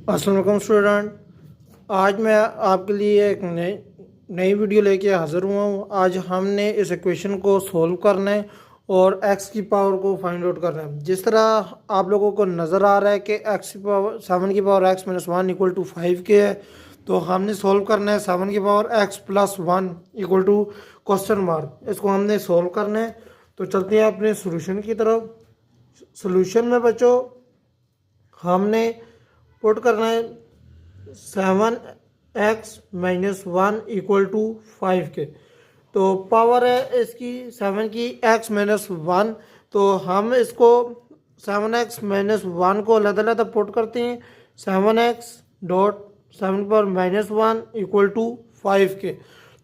अस्सलाम वालेकुम स्टूडेंट। आज मैं आपके लिए एक नई वीडियो लेके हाज़िर हुआ हूँ। आज हमने इस इक्वेशन को सोल्व करना है और एक्स की पावर को फाइंड आउट करना है। जिस तरह आप लोगों को नज़र आ रहा है कि एक्स की पावर 7 की power x minus 1 equal to 5 के है, तो हमने सोल्व करना है 7 की power x plus 1 equal to question mark. इसको हमने सोल्व करना है। तो चलते हैं अपने सोल्यूशन की तरफ। सोल्यूशन में बच्चों हमने पुट करना है 7x माइनस 1 इक्वल टू 5 के। तो पावर है इसकी 7 की x माइनस 1। तो हम इसको 7x माइनस 1 को अलग अलग पुट करते हैं 7x डॉट 7 पर माइनस 1 इक्वल टू 5 के।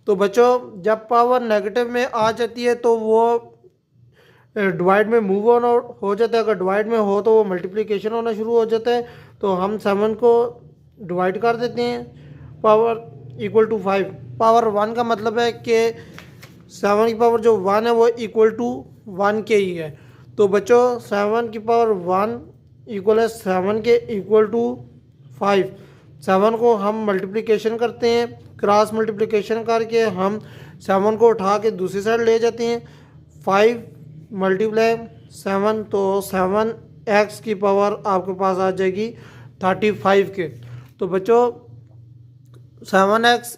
तो बच्चों जब पावर नेगेटिव में आ जाती है तो वो डिवाइड में मूव ऑन हो जाता है। अगर डिवाइड में हो तो वो मल्टीप्लिकेशन होना शुरू हो जाता है। तो हम 7 को डिवाइड कर देते हैं पावर इक्वल टू 5। पावर 1 का मतलब है कि 7 की पावर जो 1 है वो इक्वल टू 1 के ही है। तो बच्चों 7 की पावर 1 इक्वल है 7 के इक्वल टू 5। 7 को हम मल्टीप्लिकेशन करते हैं, क्रॉस मल्टीप्लिकेशन करके हम 7 को उठा के दूसरी साइड ले जाते हैं। 5 मल्टीप्लाई 7 तो 7x की पावर आपके पास आ जाएगी 35 के। तो बच्चों 7x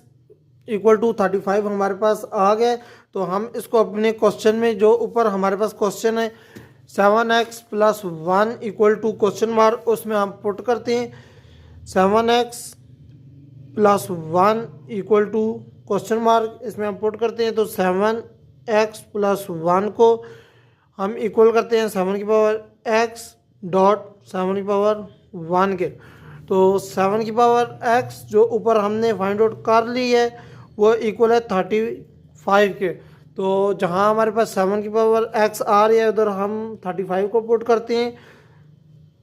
इक्वल टू 35 हमारे पास आ गए। तो हम इसको अपने क्वेश्चन में जो ऊपर हमारे पास क्वेश्चन है 7x plus 1 equal to question mark, उसमें हम पुट करते हैं 7x plus 1 equal to question mark, इसमें हम पुट करते हैं। तो 7x प्लस 1 को हम इक्वल करते हैं 7 की पावर x डॉट 7 की पावर 1 के। तो 7 की पावर x जो ऊपर हमने फाइंड आउट कर ली है वो इक्वल है 35 के। तो जहां हमारे पास 7 की पावर x आ रही है उधर हम 35 को पुट करते हैं।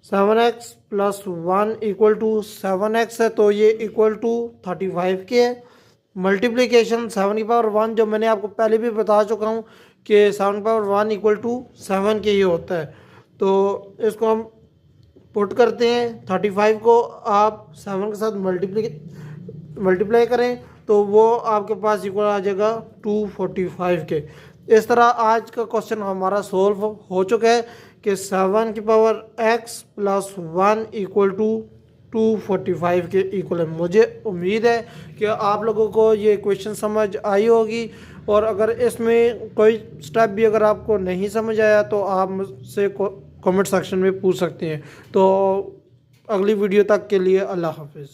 7x plus 1 equal to 7x है, तो ये इक्वल टू 35 के है। मल्टीप्लिकेशन 7 की पावर 1 जो मैंने आपको पहले भी बता चुका हूँ कि 7 की पावर 1 इक्वल टू 7 के ही होता है। तो इसको हम पुट करते हैं 35 को आप 7 के साथ मल्टीप्लाई करें तो वो आपके पास इक्वल आ जाएगा 245 के। इस तरह आज का क्वेश्चन हमारा सोल्व हो चुका है कि 7 की power x plus 1 equal to 245 के इक्वल है। मुझे उम्मीद है कि आप लोगों को ये क्वेश्चन समझ आई होगी, और अगर इसमें कोई स्टेप भी अगर आपको नहीं समझ आया तो आप मुझसे कमेंट सेक्शन में पूछ सकते हैं। तो अगली वीडियो तक के लिए अल्लाह हाफिज़।